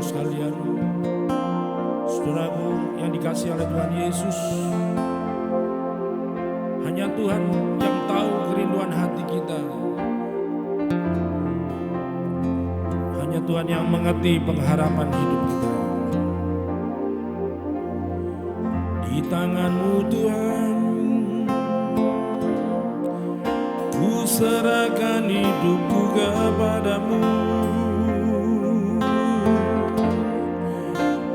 sekalian, saudaraku yang dikasihi oleh Tuhan Yesus, hanya Tuhan yang tahu kerinduan hati kita. Hanya Tuhan yang mengerti pengharapan hidup kita. Di tangan-Mu Tuhan, ku serahkan hidupku kepadamu.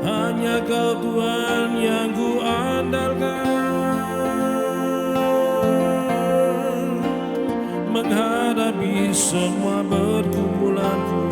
Hanya Kau Tuhan yang ku andalkan, menghadapi semua pergumulanku.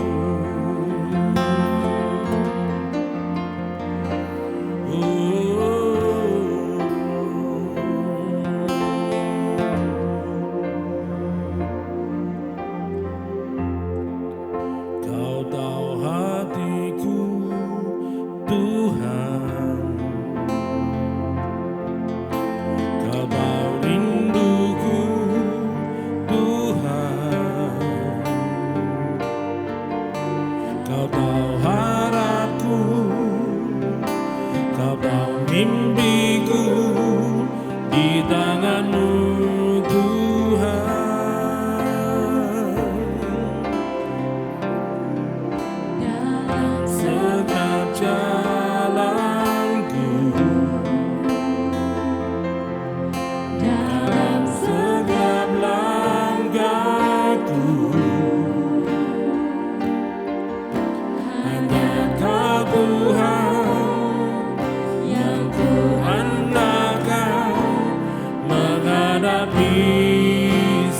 Mimpiku di tangan-Mu Tuhan, dalam setiap jalanku, dalam setiap langkahku, hanya Kau Tuhan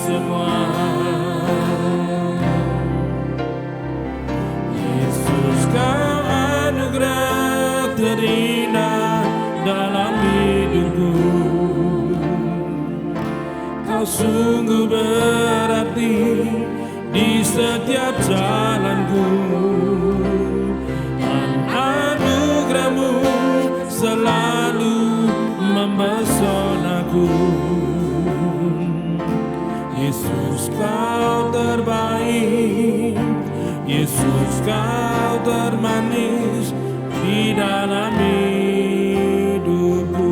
semua. Yesus, Kau anugerah terindah dalam hidupku. Kau sungguh berarti di setiap jalanku. Anugerah-Mu selalu mempesonaku. Yesus, Kau terbaik, Yesus, Kau termanis di dalam hidupku.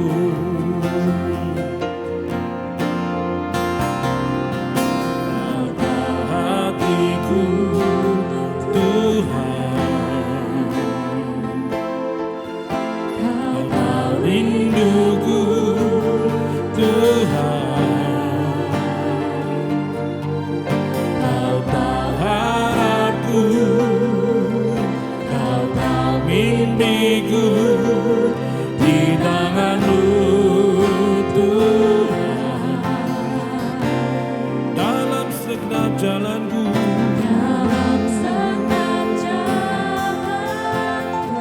Kau tahu hatiku, Tuhan. Kau tahu rinduku, Tuhan. Mimpiku di tangan-Mu Tuhan, dalam segenap jalanku, dalam segenap jalanku,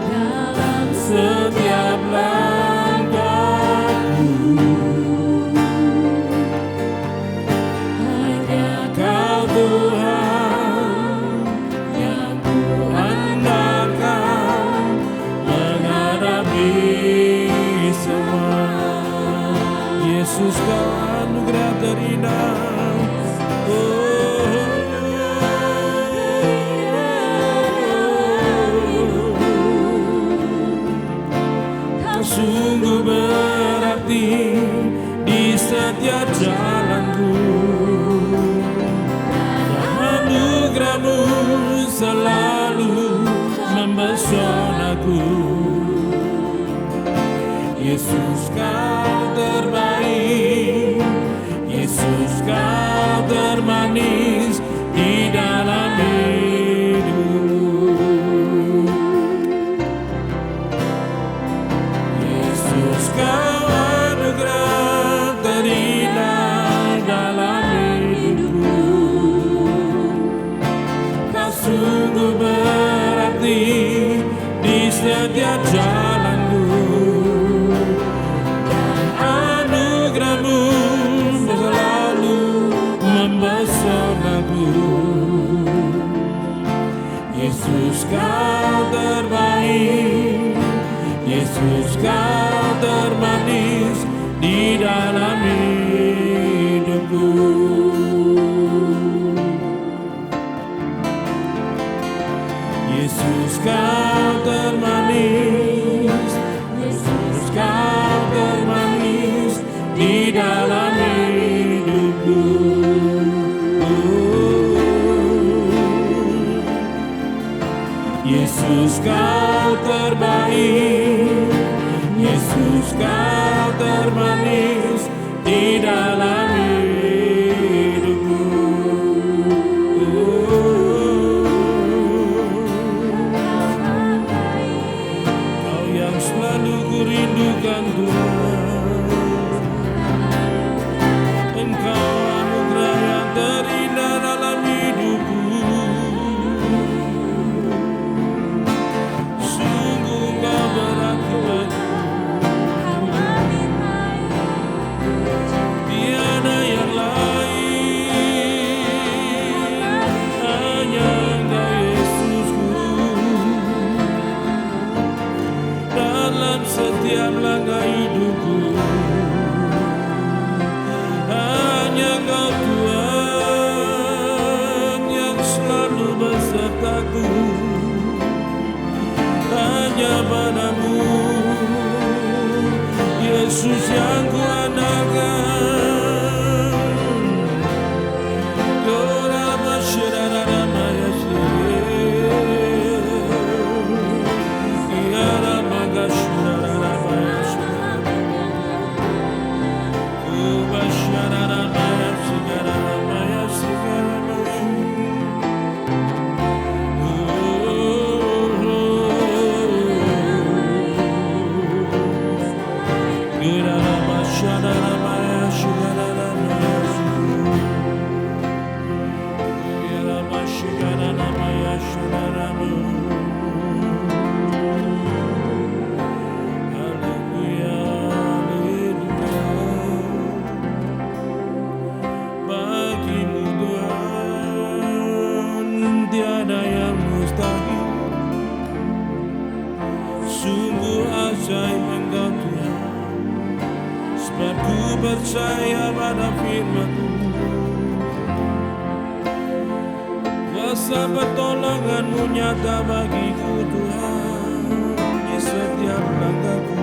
dalam setiap langkahku, hanya Kau Tuhan semua. Yesus, Kau anugerah terindah. Kau sungguh berarti di setiap jalanku. Anugerah-Mu selalu mempesonaku. Yesus, Kau terbaik, Yesus, Kau termanis di dalam hidup. Yesus, Kau anugerah terindah dalam hidupku. Kau sungguh berarti di setiap jalanku. Yesus, Kau terbaik, Yesus, Kau termanis di dalam hidupku. Yesus kau termanis, Yesus kau termanis di dalam hidupku. Yesus kau terbaik, Yesus kau termanis di dalam hidupku. Kau yang selalu kurindukan Tuhan, Engkau anugerah yang terindah dalam hidupku. Sungguh Kau berarti bagiku, tiada yang lain, hanya Engkau Yesusku. Dalam setiap langkah hidupku, hanya Engkau Tuhan yang selalu besertaku. Hanya padamu Yesus yang kuandalkan. Bagimu Tuhan tiada yang mustahil. Sungguh ajaib Engkau Tuhan, sebab ku percaya pada firman-Mu. Kuasa pertolongan-Mu nyata bagiku Tuhan di setiap langkahku.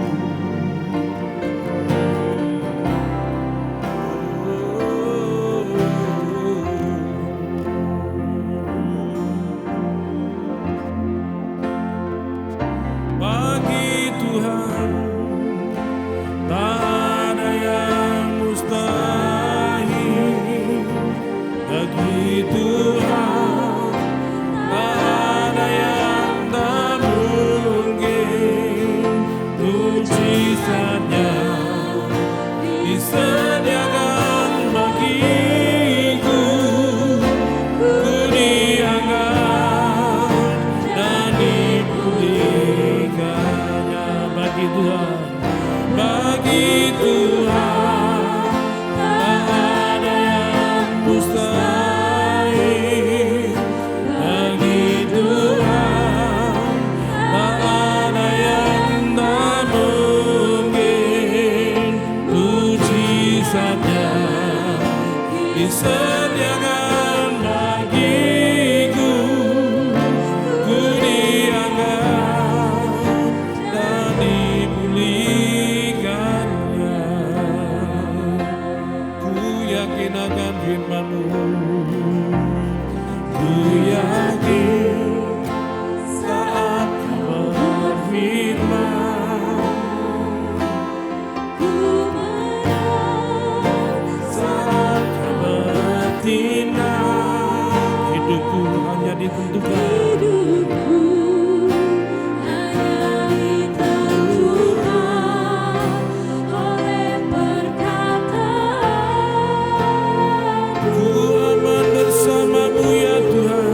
Bagi Tuhan tak ada yang mustahil. Bagi Tuhan tak ada yang tak mungkin. Mujizatnya disediakan bagiku. Ku diangkat dan dipulihkannya. Bagi Tuhan, bagi Tuhan tak ada yang mustahil. Bagi Tuhan tak ada yang tak mungkin. Mujizatnya disediakan bagiku. Ku diangkat dan dipulihkannya. Ku yakin akan firman-Mu, ku yakin saat Kau berfirman, saat Kau bertindak, hidupku hanya ditentukan. Ku aman bersama-Mu ya Tuhan.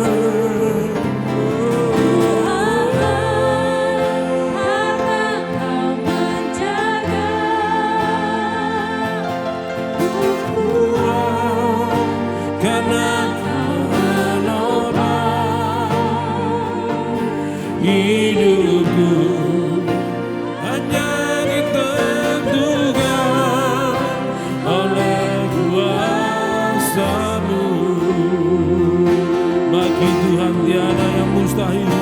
Karena Kau menopang hidupku, hanya ditentukan oleh kuasa-Mu. Bagi Tuhan tiada yang mustahil.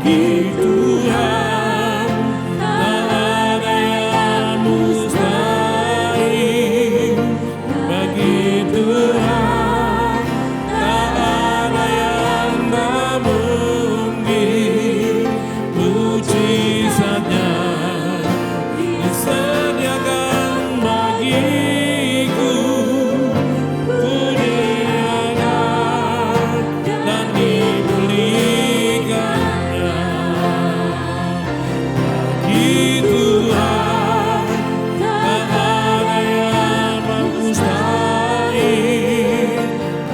bagi Tuhan tak ada yang mustahil, bagi Tuhan tak ada yang tak mungkin. Mujizatnya disediakan bagiku, ku diangkat dan dipulihkannya. Bagi Tuhan tak ada yang mustahil,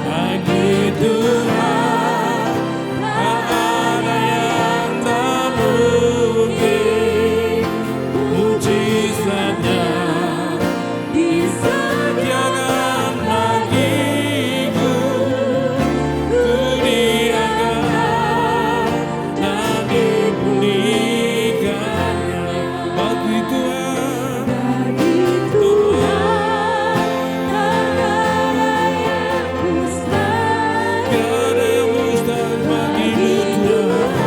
bagi Tuhan tak ada yang tak mungkin. Mujizatnya disediakan bagiku, ku diangkat dan dipulihkannya. Bagi Tuhan, tiada yang mustahil bagimu Tuhan.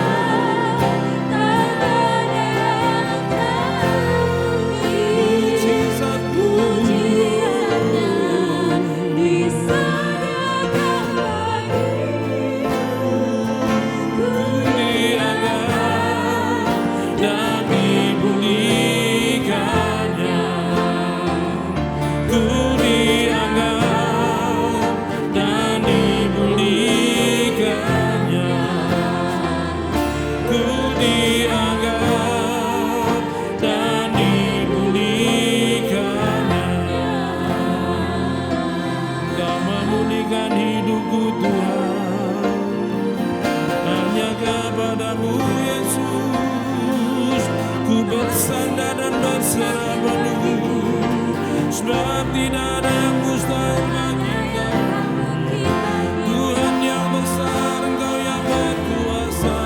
Mujizatmu diangkat dan dipulihkannya, ku diangkat dan dipulihkannya, ku diangkat dan dipulihkannya. Kau memulihkan hidupku Tuhan, hanya kepadamu Yesus ku bersandar dan berserah penuh, sebab tidak ada yang mustahil bagi Kau. Tuhan yang besar, Engkau yang berkuasa.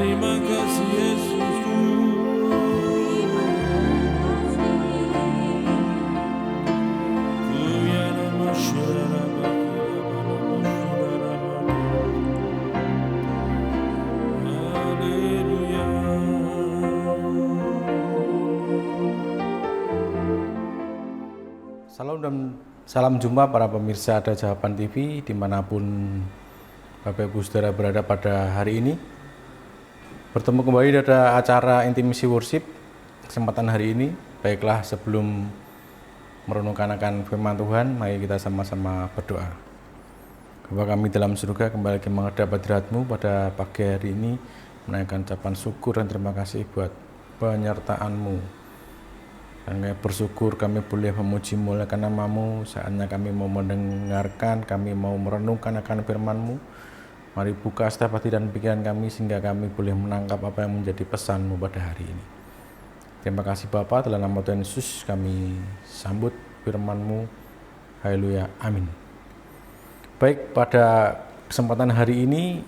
Terima kasih Yesusku. Salam dan salam jumpa para pemirsa Ada Jawaban TV dimanapun Bapak Ibu Saudara berada pada hari ini. Bertemu kembali di acara Intimacy Worship kesempatan hari ini. Baiklah, sebelum merenungkan akan firman Tuhan, mari kita sama-sama berdoa. Bapa kami dalam surga, kembali lagi menghadap hadirat-Mu pada pagi hari ini, menaikkan ucapan syukur dan terima kasih buat penyertaan-Mu. Dan kami bersyukur kami boleh memuji muliakan nama-Mu. Saatnya kami mau mendengarkan, kami mau merenungkan akan firman-Mu. Mari buka setiap hati dan pikiran kami sehingga kami boleh menangkap apa yang menjadi pesan-Mu pada hari ini. Terima kasih Bapa, dalam nama Tuhan Yesus kami sambut firman-Mu. Haleluya, amin. Baik, pada kesempatan hari ini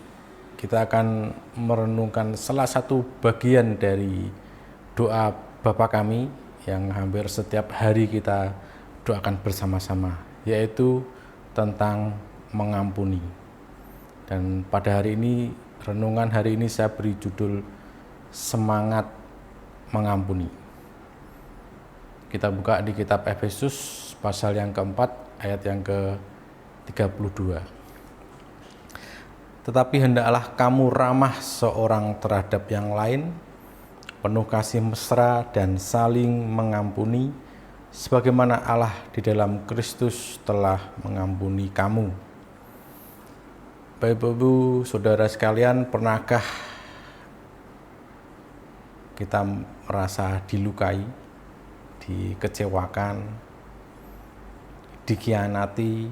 kita akan merenungkan salah satu bagian dari doa Bapa kami yang hampir setiap hari kita doakan bersama-sama, yaitu tentang mengampuni. Dan pada hari ini, renungan hari ini saya beri judul Semangat Mengampuni. Kita buka di kitab Efesus pasal yang keempat ayat yang ke-32. Tetapi hendaklah kamu ramah seorang terhadap yang lain, penuh kasih mesra dan saling mengampuni, sebagaimana Allah di dalam Kristus telah mengampuni kamu. Bapak Ibu Saudara sekalian, pernahkah kita merasa dilukai, dikecewakan, dikhianati,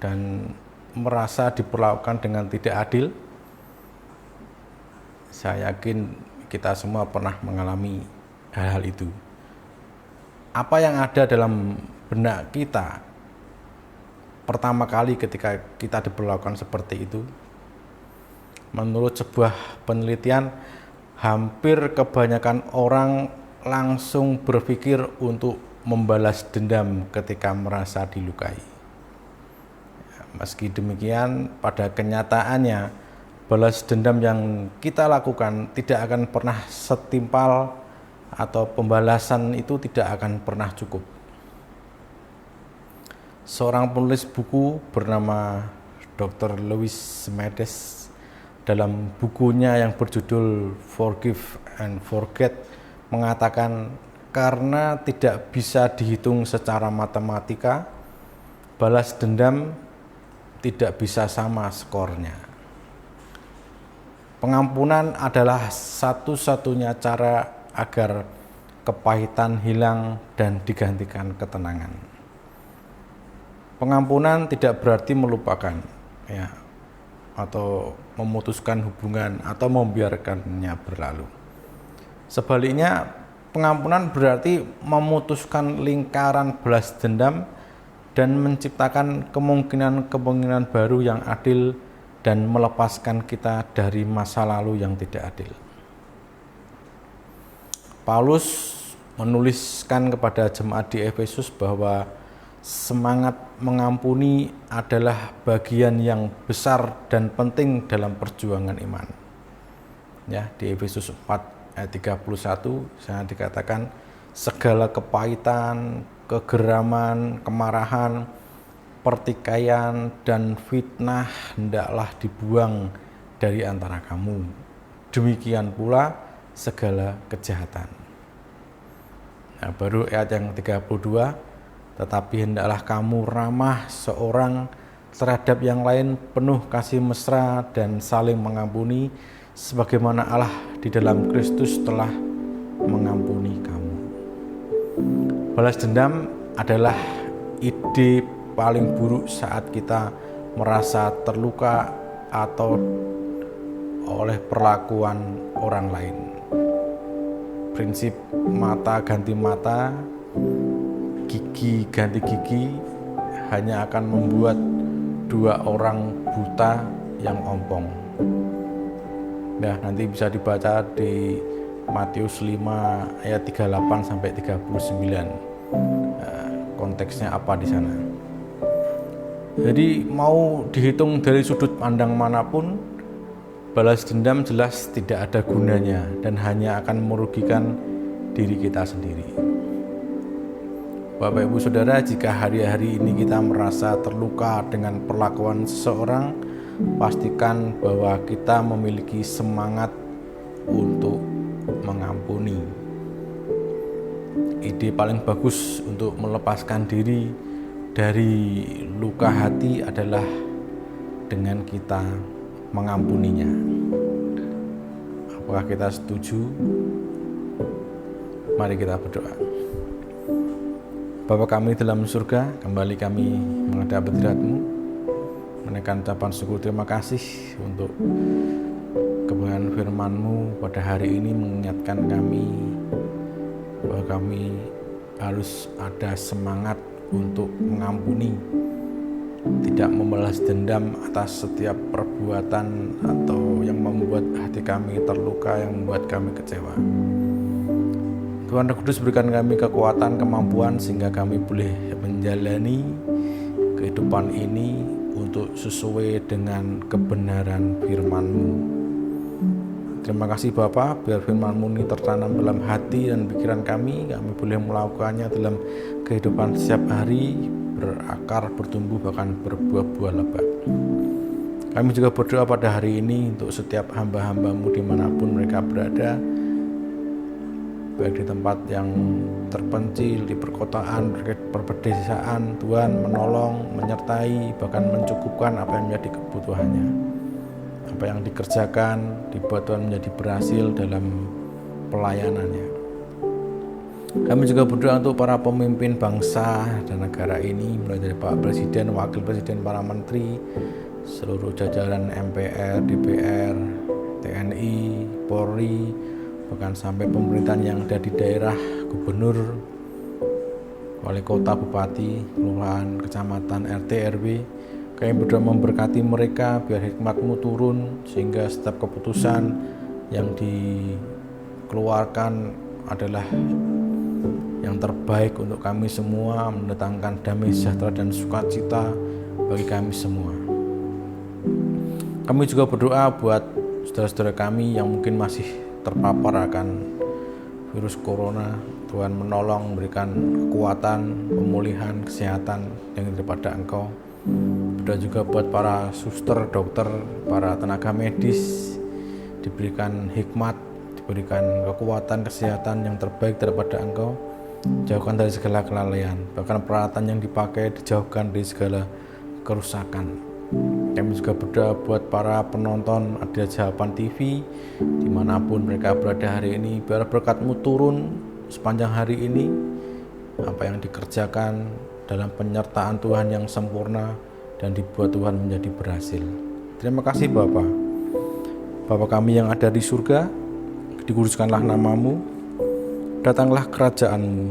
dan merasa diperlakukan dengan tidak adil. Saya yakin kita semua pernah mengalami hal-hal itu. Apa yang ada dalam benak kita pertama kali ketika kita diperlakukan seperti itu? Menurut sebuah penelitian, hampir kebanyakan orang langsung berpikir untuk membalas dendam ketika merasa dilukai. Meski demikian, pada kenyataannya balas dendam yang kita lakukan tidak akan pernah setimpal, atau pembalasan itu tidak akan pernah cukup. Seorang penulis buku bernama Dr. Lewis Smedes dalam bukunya yang berjudul Forgive and Forget mengatakan, karena tidak bisa dihitung secara matematika, balas dendam tidak bisa sama skornya. Pengampunan adalah satu-satunya cara agar kepahitan hilang dan digantikan ketenangan. Pengampunan tidak berarti melupakan, ya, atau memutuskan hubungan atau membiarkannya berlalu. Sebaliknya, pengampunan berarti memutuskan lingkaran balas dendam dan menciptakan kemungkinan-kemungkinan baru yang adil dan melepaskan kita dari masa lalu yang tidak adil. Paulus menuliskan kepada jemaat di Efesus bahwa semangat mengampuni adalah bagian yang besar dan penting dalam perjuangan iman. Ya, di Efesus 4 ayat 31 sangat dikatakan, segala kepahitan, kegeraman, kemarahan, pertikaian, dan fitnah hendaklah dibuang dari antara kamu. Demikian pula segala kejahatan. Nah, baru ayat yang 32, tetapi hendaklah kamu ramah seorang terhadap yang lain, penuh kasih mesra dan saling mengampuni, sebagaimana Allah di dalam Kristus telah mengampuni kamu. Balas dendam adalah ide paling buruk saat kita merasa terluka atau oleh perlakuan orang lain. Prinsip mata ganti mata, gigi ganti gigi hanya akan membuat dua orang buta yang ompong. Nah, nanti bisa dibaca di Matius 5 ayat 38 sampai 39. Konteksnya apa di sana? Jadi mau dihitung dari sudut pandang manapun, balas dendam jelas tidak ada gunanya dan hanya akan merugikan diri kita sendiri. Bapak Ibu Saudara, jika hari-hari ini kita merasa terluka dengan perlakuan seseorang, pastikan bahwa kita memiliki semangat untuk mengampuni. Ide paling bagus untuk melepaskan diri dari luka hati adalah dengan kita mengampuninya. Apakah kita setuju? Mari kita berdoa. Bapa kami dalam surga, kembali kami menghadap hadirat-Mu, menaikkan ucapan syukur terima kasih untuk kebenaran firman-Mu pada hari ini, mengingatkan kami bahwa kami harus ada semangat untuk mengampuni, tidak membalas dendam atas setiap perbuatan atau yang membuat hati kami terluka, yang membuat kami kecewa. Tuhan Roh Kudus, berikan kami kekuatan, kemampuan sehingga kami boleh menjalani kehidupan ini untuk sesuai dengan kebenaran firman-Mu. Terima kasih Bapa, biar firman-Mu ini tertanam dalam hati dan pikiran kami boleh melakukannya dalam kehidupan setiap hari, berakar, bertumbuh, bahkan berbuah-buah lebat. Kami juga berdoa pada hari ini untuk setiap hamba-hamba-Mu dimanapun mereka berada, baik di tempat yang terpencil, di perkotaan, perpedesaan. Tuhan menolong, menyertai, bahkan mencukupkan apa yang menjadi kebutuhannya. Apa yang dikerjakan dibuat Tuhan menjadi berhasil dalam pelayanannya. Kami juga berdoa untuk para pemimpin bangsa dan negara ini, mulai dari Pak Presiden, Wakil Presiden, para menteri, seluruh jajaran MPR, DPR, TNI, Polri, bahkan sampai pemerintahan yang ada di daerah, gubernur, wali kota, bupati, kelurahan, kecamatan, RT, RW. Kami berdoa memberkati mereka biar hikmat-Mu turun, sehingga setiap keputusan yang dikeluarkan adalah yang terbaik untuk kami semua, mendatangkan damai sejahtera dan sukacita bagi kami semua. Kami juga berdoa buat saudara-saudara kami yang mungkin masih terpapar akan virus corona. Tuhan menolong, memberikan kekuatan, pemulihan, kesehatan yang daripada Engkau. Berdoa juga buat para suster, dokter, para tenaga medis, diberikan hikmat, diberikan kekuatan, kesehatan yang terbaik daripada Engkau. Jauhkan dari segala kelalaian, bahkan peralatan yang dipakai dijauhkan dari segala kerusakan. Kami juga berdoa buat para penonton Ada Jawaban TV dimanapun mereka berada hari ini, biar berkat-Mu turun sepanjang hari ini, apa yang dikerjakan dalam penyertaan Tuhan yang sempurna dan dibuat Tuhan menjadi berhasil. Terima kasih Bapa. Bapa kami yang ada di surga, dikuduskanlah nama-Mu, datanglah kerajaan-Mu,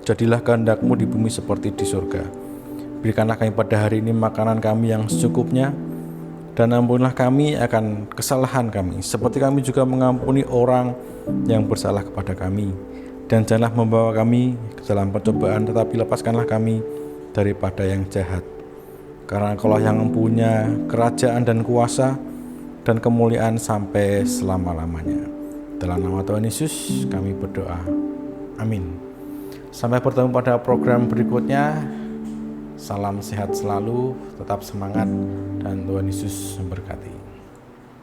jadilah kehendak-Mu di bumi seperti di surga. Berikanlah kami pada hari ini makanan kami yang secukupnya, dan ampunilah kami akan kesalahan kami, seperti kami juga mengampuni orang yang bersalah kepada kami. Dan janganlah membawa kami ke dalam pencobaan, tetapi lepaskanlah kami daripada yang jahat. Karena Engkau-lah yang mempunyai kerajaan dan kuasa dan kemuliaan sampai selama-lamanya. Dalam nama Tuhan Yesus kami berdoa. Amin. Sampai bertemu pada program berikutnya. Salam sehat selalu, tetap semangat, dan Tuhan Yesus memberkati.